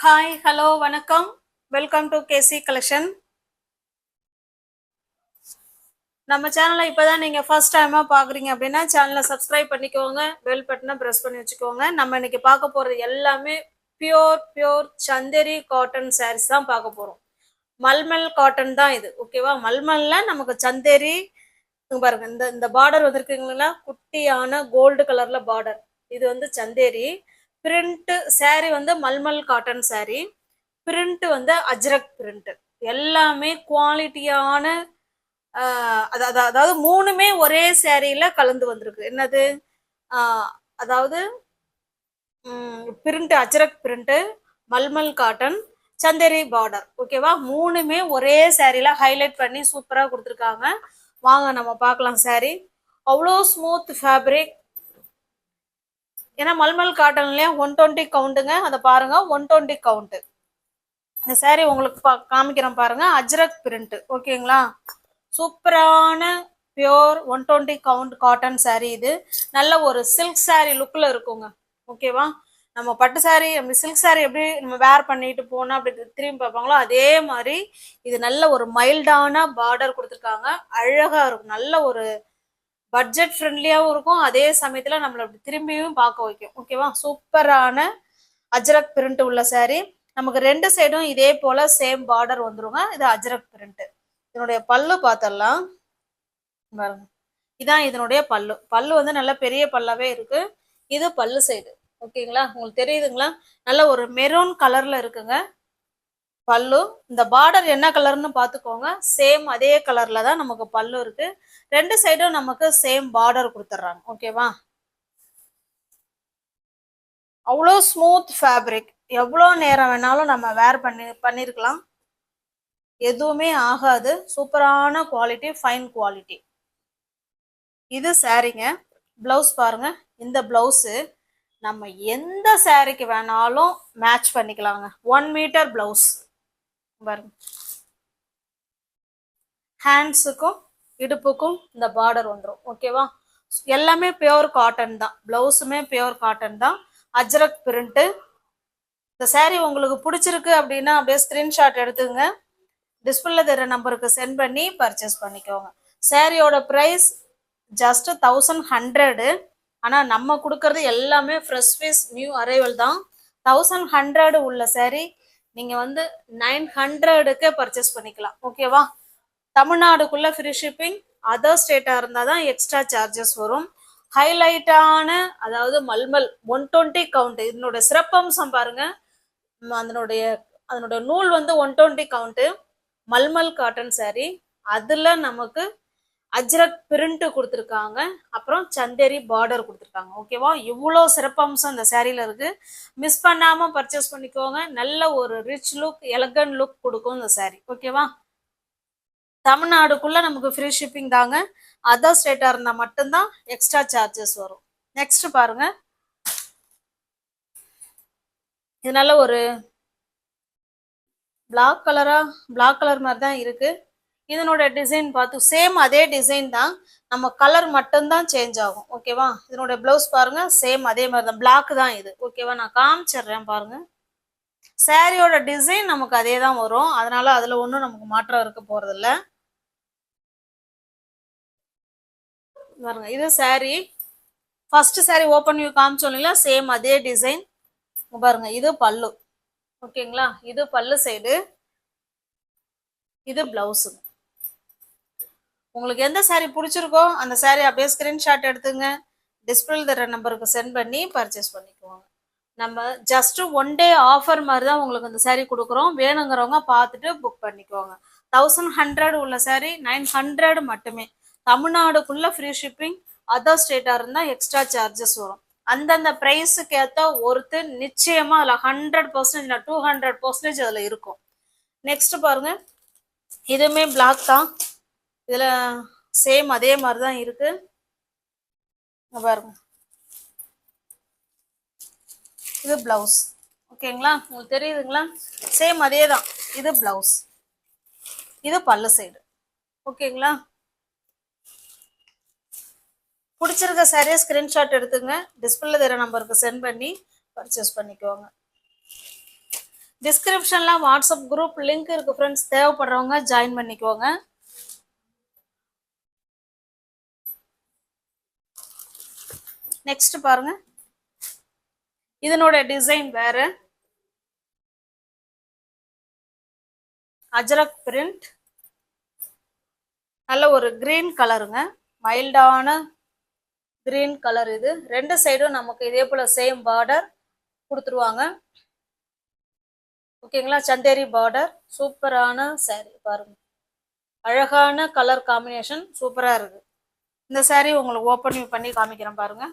Hi hello வணக்கம். Welcome to KC collection. நம்ம சேனலை இப்போதான் நீங்கள் ஃபர்ஸ்ட் டைமாக பார்க்குறீங்க அப்படின்னா சேனலை சப்ஸ்கிரைப் பண்ணிக்கோங்க, பெல் பட்டனை ப்ரெஸ் பண்ணி வச்சுக்கோங்க. நம்ம இன்னைக்கு பார்க்க போகிறது எல்லாமே பியோர் சந்தேரி காட்டன் சாரீஸ் தான் பார்க்க போகிறோம். மல்மல் காட்டன் தான் இது, ஓகேவா? மல்மல்ல நமக்கு சந்தேரி பாருங்க, இந்த இந்த பார்டர் வந்திருக்குங்களா, குட்டியான கோல்டு கலர்ல பார்டர். இது வந்து சந்தேரி பிரிண்ட் சாரி, வந்து மல்மல் காட்டன் சாரி. பிரிண்ட் வந்து அஜ்ரக் பிரிண்ட். எல்லாமே குவாலிட்டியான, அதாவது மூணுமே ஒரே சேரீல கலந்து வந்திருக்கு. என்னது? அதாவது print Ajrakh print, mulmul cotton, Chanderi border, ஓகேவா? மூணுமே ஒரே சேரீல ஹைலைட் பண்ணி சூப்பரா கொடுத்துருக்காங்க. வாங்க நம்ம பார்க்கலாம். சாரி அவ்வளோ ஸ்மூத் ஃபேப்ரிக். ஏன்னா மல்மல் காட்டன்லயே 120 கவுண்ட்டுங்க. அதை பாருங்க, 120 கவுண்ட். இந்த சாரி உங்களுக்கு காமிக்கிறேன் பாருங்க. அஜ்ரக் பிரிண்ட், ஓகேங்களா? சூப்பரான பியோர் 120 கவுண்ட் காட்டன் சாரி. இது நல்ல ஒரு சில்க் சாரி லுக்ல இருக்குங்க, ஓகேவா? நம்ம பட்டு சாரி, நம்ம சில்க் சாரி எப்படி நம்ம வேர் பண்ணிட்டு போனா அப்படி திரும்பி பார்ப்பாங்களோ அதே மாதிரி இது நல்ல ஒரு மைல்டான பார்டர் கொடுத்துருக்காங்க. அழகா இருக்கும். நல்ல ஒரு பட்ஜெட் ஃப்ரெண்ட்லியாகவும் இருக்கும், அதே சமயத்துல நம்மளை அப்படி திரும்பியும் பார்க்க வைக்கும், ஓகேவா? சூப்பரான அஜ்ரக் பிரிண்ட் உள்ள சாரி. நமக்கு ரெண்டு சைடும் இதே போல சேம் பார்டர் வந்துருங்க. இது அஜ்ரக் பிரிண்ட். இதனுடைய பல்லு பார்த்தரலாம் பாருங்க. இதான் இதனுடைய பல்லு. பல்லு வந்து நல்ல பெரிய பல்லாவே இருக்கு. இது பல்லு சைடு, ஓகேங்களா? உங்களுக்கு தெரியுதுங்களா? நல்ல ஒரு மெரூன் கலர்ல இருக்குங்க பல்லு. இந்த பார்டர் என்ன கலர்னு பார்த்துக்கோங்க. சேம் அதே கலர்ல தான் நமக்கு பல்லு இருக்கு. ரெண்டு சைடும் நமக்கு சேம் பார்டர் கொடுத்துட்றாங்க, ஓகேவா? அவ்வளோ ஸ்மூத் ஃபேப்ரிக். எவ்வளோ நேரம் வேணாலும் நம்ம வேர் பண்ணிருக்கலாம், எதுவுமே ஆகாது. சூப்பரான குவாலிட்டி, ஃபைன் குவாலிட்டி. இது சாரிங்க. பிளவுஸ் பாருங்க. இந்த பிளவுஸ் நம்ம எந்த சாரிக்கு வேணாலும் மேட்ச் பண்ணிக்கலாங்க. 1 மீட்டர் பிளவுஸ் பாருங்க. ஹேண்ட்ஸுக்கும் இடுப்புக்கும் இந்த பார்டர் வந்துடும், ஓகேவா? எல்லாமே பியோர் காட்டன் தான். பிளவுஸுமே பியோர் காட்டன் தான். அஜ்ரக் பிரிண்ட். இந்த சாரி உங்களுக்கு பிடிச்சிருக்கு அப்படின்னா அப்படியே ஸ்கிரீன்ஷாட் எடுத்துங்க, டிஸ்பிளேல தெரிய நம்பருக்கு சென்ட் பண்ணி பர்ச்சேஸ் பண்ணிக்கோங்க. சாரியோட ப்ரைஸ் ஜஸ்ட் 1100. ஆனால் நம்ம கொடுக்கறது எல்லாமே ஃப்ரெஷ் பீஸ், நியூ அரைவல் தான். 1100 உள்ள சாரி நீங்கள் வந்து 900க்கு பர்ச்சேஸ் பண்ணிக்கலாம், ஓகேவா? தமிழ்நாடுக்குள்ள ஃப்ரீ ஷிப்பிங். அதர் ஸ்டேட்டாக இருந்தால் தான் எக்ஸ்ட்ரா சார்ஜஸ் வரும். ஹைலைட்டான, அதாவது மல்மல் 120 கவுண்ட். இதனுடைய சிறப்பம்சம் பாருங்க. அதனுடைய அதனுடைய நூல் வந்து 120 கவுண்ட். Mulmul cotton sorry. அதுல நமக்கு அஜ்ரக் பிரிண்ட் கொடுத்துருக்காங்க, அப்புறம் சந்தேரி பார்டர் கொடுத்துருக்காங்க, ஓகேவா? இவ்வளோ சிறப்பம்சம் இந்த சாரியில இருக்கு. மிஸ் பண்ணாம பர்ச்சேஸ் பண்ணிக்கோங்க. நல்ல ஒரு ரிச் லுக், எலகன்ட் லுக் கொடுக்கும் இந்த சாரி, ஓகேவா? தமிழ்நாடுக்குள்ள நமக்கு ஃப்ரீ ஷிப்பிங் தாங்க. அதர் ஸ்டேட்டா இருந்தா மட்டும்தான் எக்ஸ்ட்ரா சார்ஜஸ் வரும். நெக்ஸ்ட் பாருங்க. இது நல்ல ஒரு பிளாக் கலர் மாதிரி தான் இருக்கு. இதனோட டிசைன் பார்த்து சேம் அதே டிசைன் தான், நம்ம கலர் மட்டும்தான் சேஞ்ச் ஆகும், ஓகேவா? இதனோட பிளவுஸ் பாருங்க, சேம் அதே மாதிரி தான். பிளாக் தான் இது, ஓகேவா? நான் காமிச்சிடுறேன் பாருங்க. சாரியோட டிசைன் நமக்கு அதே தான் வரும், அதனால அதுல ஒன்றும் நமக்கு மாற்றம் இருக்க போறது இல்லை. பாருங்க, இது sari. First sari open view காமிச்சோம் இல்லைங்களா, சேம் அதே டிசைன். பாருங்க, இது பல்லு, ஓகேங்களா? இது பல்லு சைடு, இது பிளவுஸு. உங்களுக்கு எந்த சாரி பிடிச்சிருக்கோ அந்த சாரி அப்படியே ஸ்கிரீன்ஷாட் எடுத்துங்க, டிஸ்பிளேல தர நம்பருக்கு சென்ட் பண்ணி பர்ச்சேஸ் பண்ணிக்குவாங்க. நம்ம ஜஸ்ட் 1 டே ஆஃபர் மாதிரி தான் உங்களுக்கு இந்த சாரி கொடுக்குறோம். வேணுங்கிறவங்க பார்த்துட்டு புக் பண்ணிக்குவாங்க. 1100 உள்ள சாரி 900 மட்டுமே. தமிழ்நாடுக்குள்ள ஃப்ரீ ஷிப்பிங். அதர் ஸ்டேட்டா இருந்தால் எக்ஸ்ட்ரா சார்ஜஸ் வரும். அந்தந்த ப்ரைஸுக்கு ஏற்ற ஒருத்து நிச்சயமா அதில் 100% இல்லை 200% அதில் இருக்கும். நெக்ஸ்ட் பாருங்க. இதுவுமே பிளாக் தான். இதுல சேம் அதே மாதிரி தான் இருக்கு பாருங்க. இது பிளவுஸ், ஓகேங்களா? உங்களுக்கு தெரியுதுங்களா? சேம் அதே தான். இது பிளவுஸ், இது பல்லு சைடு, ஓகேங்களா? பிடிச்சிருக்க சாரியை ஸ்கிரீன்ஷாட் எடுத்துங்க, டிஸ்பிளேல தெரிய நம்பருக்கு சென்ட் பண்ணி பர்ச்சேஸ் பண்ணிக்கோங்க. டிஸ்கிரிப்ஷன்ல வாட்ஸ்அப் குரூப் லிங்க் இருக்கு ஃப்ரெண்ட்ஸ், தேவைப்படுறவங்க ஜாயின் பண்ணிக்கோங்க. நெக்ஸ்ட் பாருங்க, இதனோட டிசைன் வேற, அஜரக் பிரிண்ட், நல்ல ஒரு கிரீன் கலருங்க, மைல்டான கிரீன் கலர். இது ரெண்டு சைடும் நமக்கு இதே போல சேம் பார்டர் கொடுத்துருவாங்க. ஓகேங்களா, சந்தேரி பார்டர், சூப்பரான saree பாருங்க, அழகான கலர் காம்பினேஷன், சூப்பரா இருக்கு. இந்த saree உங்களுக்கு ஓப்பன் பண்ணி காமிக்கிறேன் பாருங்க.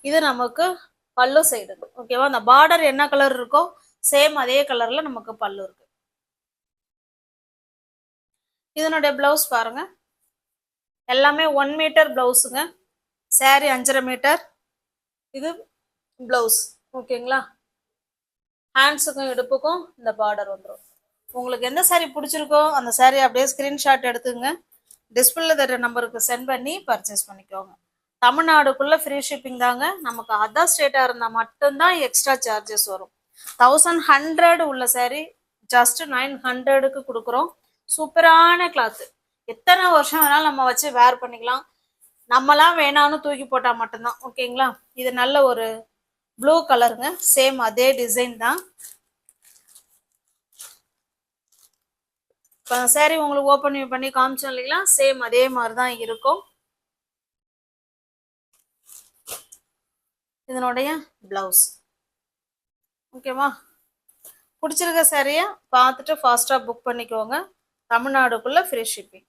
இது நமக்கு பல்லு சைடு. ஓகேவா, அந்த பார்டர் என்ன கலர் இருக்கோ சேம் அதே கலர்ல நமக்கு பல்லு இருக்கு. இதனுடைய பிளவுஸ் பாருங்க, எல்லாமே 1 மீட்டர் பிளவுஸுங்க. saree 5.5 metre. இது பிளவுஸ். ஓகேங்களா, ஹேண்ட்ஸுக்கும் இடுப்புக்கும் இந்த பார்டர் வந்துடும். உங்களுக்கு எந்த saree பிடிச்சிருக்கோ அந்த saree அப்படியே ஸ்கிரீன்ஷாட் எடுத்துங்க, டிஸ்பிளேல தர நம்பருக்கு சென்ட் பண்ணி பர்ச்சேஸ் பண்ணிக்கோங்க. தமிழ்நாடுக்குள்ள ஃப்ரீ ஷிப்பிங் தாங்க. நமக்கு அதர் ஸ்டேட்டா இருந்தா மட்டும்தான் எக்ஸ்ட்ரா சார்ஜஸ் வரும். 1100 உள்ள saree ஜஸ்ட் 900க்கு கொடுக்குறோம். சூப்பரான கிளாத், எத்தனை வருஷம் வேணாலும் நம்ம வச்சு வேர் பண்ணிக்கலாம். நம்மலாம் வேணான்னு தூக்கி போட்டா மட்டும்தான். ஓகேங்களா, இது நல்ல ஒரு ப்ளூ கலருங்க, சேம் அதே டிசைன் தான். இப்போ saree உங்களுக்கு ஓப்பன் பண்ணி காமிச்சோம் இல்லைங்களா, சேம் அதே மாதிரி தான் இருக்கும். இதனுடைய பிளவுஸ். ஓகேவா, பிடிச்சிருக்க சாரியை பார்த்துட்டு ஃபாஸ்டா புக் பண்ணிக்கோங்க. தமிழ்நாடுக்குள்ள ஃப்ரீ ஷிப்பிங்.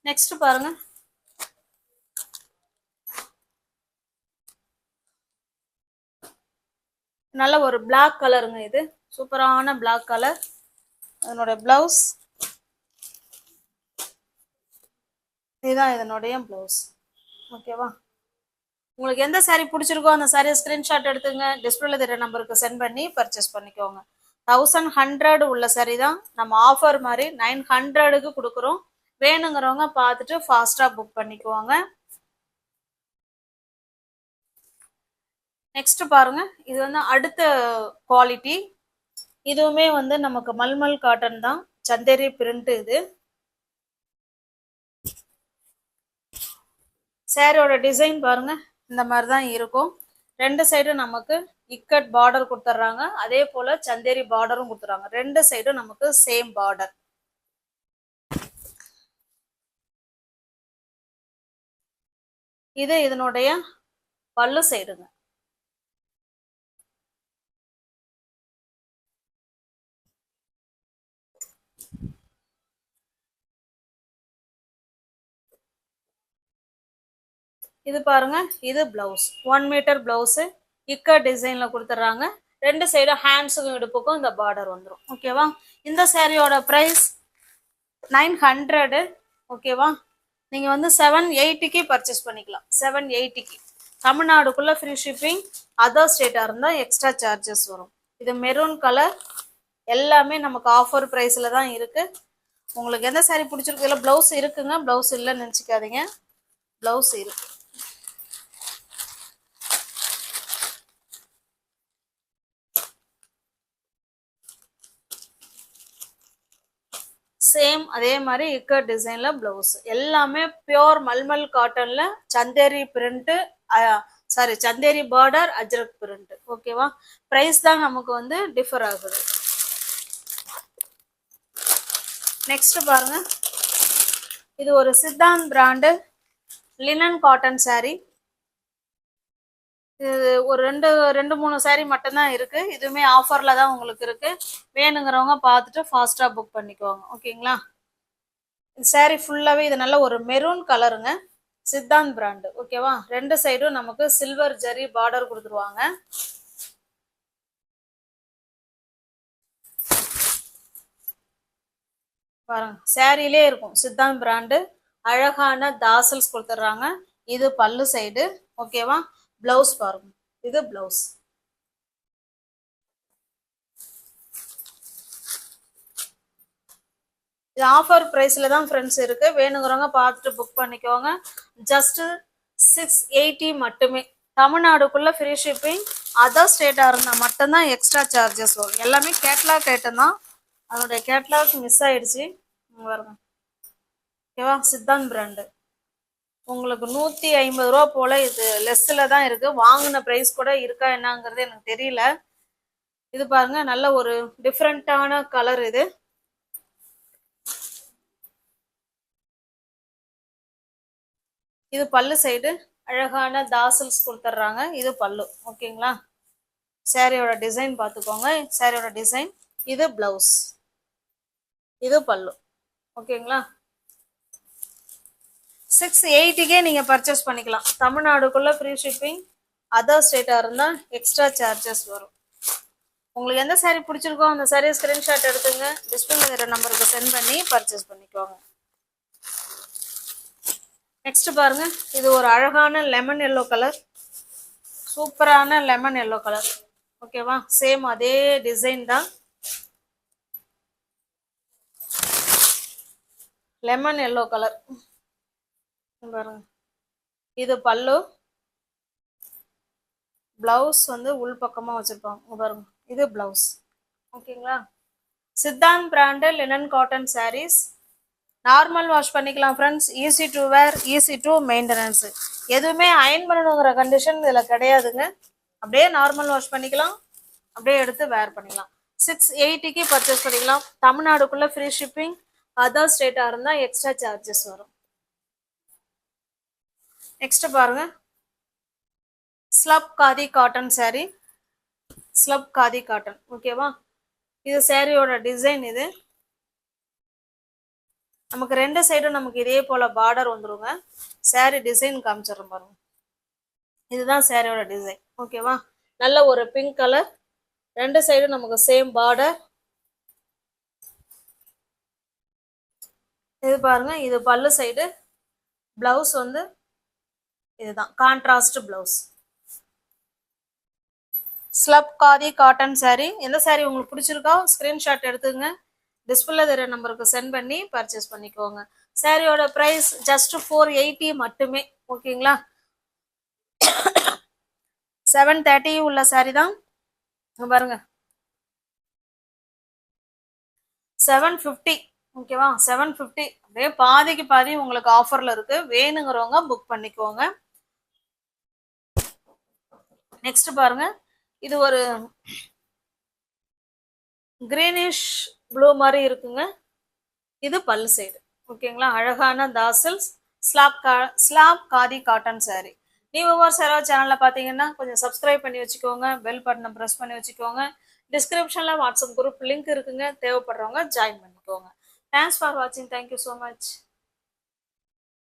நெக்ஸ்ட் பாருங்க, நல்ல ஒரு பிளாக் கலருங்க, இது சூப்பரான பிளாக் கலர். அதனுடைய பிளவுஸ் இதுதான், இதனுடைய பிளவுஸ். ஓகேவா, உங்களுக்கு எந்த saree பிடிச்சிருக்கோ அந்த சாரியை ஸ்கிரீன்ஷாட் எடுத்துங்க, டிஸ்பிளேல தெரிய நம்பருக்கு சென்ட் பண்ணி பர்ச்சேஸ் பண்ணிக்கோங்க. 1100 உள்ள saree தான், நம்ம ஆஃபர் மாதிரி 900க்கு கொடுக்குறோம். வேணுங்கிறவங்க பார்த்துட்டு ஃபாஸ்டா புக் பண்ணிக்குவாங்க. நெக்ஸ்ட் பாருங்க, இது வந்து அடுத்த குவாலிட்டி. இதுவுமே வந்து நமக்கு மல்மல் காட்டன் தான், சந்தேரி பிரிண்ட். இது சாரியோட டிசைன் பாருங்க, இந்த மாதிரி தான் இருக்கும். ரெண்டு சைடும் நமக்கு இக்கட் பார்டர் கொடுத்துட்றாங்க, அதே போல சந்தேரி பார்டரும் கொடுத்துறாங்க. ரெண்டு சைடும் நமக்கு சேம் பார்டர். இது இதனுடைய பல்லு சைடுங்க. இது பாருங்க, இது பிளவுஸ் 1 மீட்டர் பிளவுஸ், இக்கட் டிசைன்ல கொடுத்துட்றாங்க. ரெண்டு சைடும் ஹேண்ட்ஸுக்கும் இடுப்புக்கும் இந்த பார்டர் வந்துடும். ஓகேவா, இந்த சாரியோட பிரைஸ் 900. ஓகேவா, நீங்க வந்து 780க்கு பர்ச்சேஸ் பண்ணிக்கலாம். 780க்கு தமிழ்நாடுக்குள்ள ஃப்ரீ ஷிப்பிங். அதர் ஸ்டேட்டா இருந்தா எக்ஸ்ட்ரா சார்ஜஸ் வரும். இது மெரூன் கலர், எல்லாமே நமக்கு ஆஃபர் பிரைஸ்ல தான் இருக்கு. உங்களுக்கு எந்த சாரி பிடிச்சிருக்கு? இல்லை பிளவுஸ் இருக்குங்க, பிளவுஸ் இல்லைன்னு நினச்சிக்காதீங்க, பிளவுஸ் இருக்கு. சேம் அதே மாதிரி இக்கட் டிசைன்ல பிளவுஸ். எல்லாமே பியோர் மல்மல் காட்டன்ல Chanderi print, sari Chanderi border, Ajrakh print. ஓகேவா, பிரைஸ் தான் நமக்கு வந்து டிஃபர் ஆகுது. நெக்ஸ்ட் பாருங்க, இது ஒரு Siddhant brand linen cotton sari. இது ஒரு ரெண்டு மூணு சாரி மட்டும்தான் இருக்கு. இதுவுமே ஆஃபர்ல தான் உங்களுக்கு இருக்கு. வேணுங்கிறவங்க பார்த்துட்டு ஃபாஸ்டா புக் பண்ணிக்குவாங்க. ஓகேங்களா, சாரி ஃபுல்லாவே இது நல்ல ஒரு மெரூன் கலருங்க, சித்தாந்த் பிராண்டு. ஓகேவா, ரெண்டு சைடும் நமக்கு சில்வர் ஜரி பார்டர் கொடுத்துருவாங்க. பாருங்க, சாரியிலே இருக்கும் சித்தாந்த் பிராண்டு, அழகான தாசல்ஸ் கொடுத்துட்றாங்க. இது பல்லு சைடு. ஓகேவா, பிளவுஸ் பாருங்க, இது பிளவுஸ். இது ஆஃபர் பிரைஸ்ல தான் ஃப்ரெண்ட்ஸ் இருக்கு. வேணுங்கிறவங்க பார்த்துட்டு புக் பண்ணிக்கோங்க. ஜஸ்ட் 680 மட்டுமே. தமிழ்நாடுக்குள்ள ஃப்ரீ ஷிப்பிங். அதர் ஸ்டேட்டா இருந்தா மட்டும்தான் எக்ஸ்ட்ரா சார்ஜஸ் வரும். எல்லாமே கேட்லாக் ஐட்டம் தான். அதனுடைய கேட்லாக் மிஸ் ஆயிடுச்சு. பாருங்க. ஓகேவா, சித்தாந்த் பிராண்டு. உங்களுக்கு 150 ரூபா போல இது லெஸ்ல தான் இருக்கு. வாங்கின பிரைஸ் கூட இருக்கா என்னங்கிறது எனக்கு தெரியல. இது பாருங்க, நல்ல ஒரு டிஃப்ரெண்டான கலர் இது. இது பல்லு சைடு அழகான தாசல்ஸ் கொடுத்துட்றாங்க. இது பல்லு. ஓகேங்களா, சாரியோட டிசைன் பார்த்துக்கோங்க. சாரியோட டிசைன். இது பிளவுஸ், இது பல்லு. ஓகேங்களா, 680 நீங்க பர்ச்சேஸ் பண்ணிக்கலாம். தமிழ்நாடுக்குள்ள ஃப்ரீ ஷிப்பிங். அதர் ஸ்டேட்டா இருந்தா எக்ஸ்ட்ரா சார்ஜஸ் வரும். உங்களுக்கு எந்த சாரீ பிடிச்சிருக்கோ அந்த சாரியை ஸ்கிரீன்ஷாட் எடுத்துங்க. டிஸ்பிளேல இருக்கிற நம்பருக்கு சென்ட் பண்ணி பர்ச்சேஸ் பண்ணிக்கோங்க. நெக்ஸ்ட் பாருங்க, இது ஒரு அழகான லெமன் எல்லோ கலர். சூப்பரான லெமன் எல்லோ கலர். ஓகேவா, சேம் அதே டிசைன் தான். லெமன் எல்லோ கலர் பாருங்க. இது பல்லு. பிளவுஸ் வந்து உள் பக்கமா வச்சிருப்பாங்க பாருங்க. இது பிளவுஸ். ஓகேங்களா, Siddhant brand linen cotton sarees. Normal wash பண்ணிக்கலாம் friends. Easy to wear, easy to maintenance. எதுவுமே அயன் பண்ணணுங்கிற கண்டிஷன் இதில் கிடையாதுங்க. அப்படியே நார்மல் வாஷ் பண்ணிக்கலாம், அப்படியே எடுத்து வேர் பண்ணிக்கலாம். 680 பர்ச்சேஸ் பண்ணிக்கலாம். தமிழ்நாடுக்குள்ள ஃப்ரீ ஷிப்பிங். அதர் ஸ்டேட்டாக இருந்தால் எக்ஸ்ட்ரா சார்ஜஸ் வரும். நெக்ஸ்ட் பாருங்க, slub khadi cotton sari. Slub khadi cotton. ஓகேவா, இது சாரியோட டிசைன். இது நமக்கு ரெண்டு சைடும் நமக்கு இதே போல பார்டர் வந்துருங்க. சாரி டிசைன் காமிச்சிடறோம் பாருங்க. இதுதான் சாரியோட டிசைன். ஓகேவா, நல்ல ஒரு பிங்க் கலர். ரெண்டு சைடும் நமக்கு சேம் பார்டர். இது பாருங்க, இது பல்லு சைடு. பிளவுஸ் வந்து இதுதான் contrast blouse. Slub khadi cotton sari. எந்த சாரீ உங்களுக்கு பிடிச்சிருக்கோ ஸ்கிரீன்ஷாட் எடுத்துங்க. டிஸ்பிளே தெரிய நம்பருக்கு சென்ட் பண்ணி பர்ச்சேஸ் பண்ணிக்கோங்க. சாரியோட பிரைஸ் ஜஸ்ட் 480 மட்டுமே. ஓகேங்களா, 730 உள்ள சாரி தான் பாருங்க. 750. ஓகேவா, 750. அப்படியே பாதிக்கு பாதி உங்களுக்கு ஆஃபர்ல இருக்கு. வேணுங்கிறவங்க புக் பண்ணிக்கோங்க. நெக்ஸ்ட் பாருங்க, இது ஒரு கிரீனிஷ் ப்ளூ மாதிரி இருக்குங்க. இது பல்லு சைடு. ஓகேங்களா, அழகான tassels. Slub khadi cotton sari. நீ ஒவ்வொரு யாராவது சேனல்ல பாத்தீங்கன்னா கொஞ்சம் சப்ஸ்கிரைப் பண்ணி வச்சுக்கோங்க. பெல் பட்டனை ப்ரெஸ் பண்ணி வச்சுக்கோங்க. டிஸ்கிரிப்ஷன்ல வாட்ஸ்அப் குரூப் லிங்க் இருக்குங்க. தேவைப்படுறவங்க ஜாயின் பண்ணிக்கோங்க. தேங்க்ஸ் ஃபார் வாட்சிங். Thank you so much.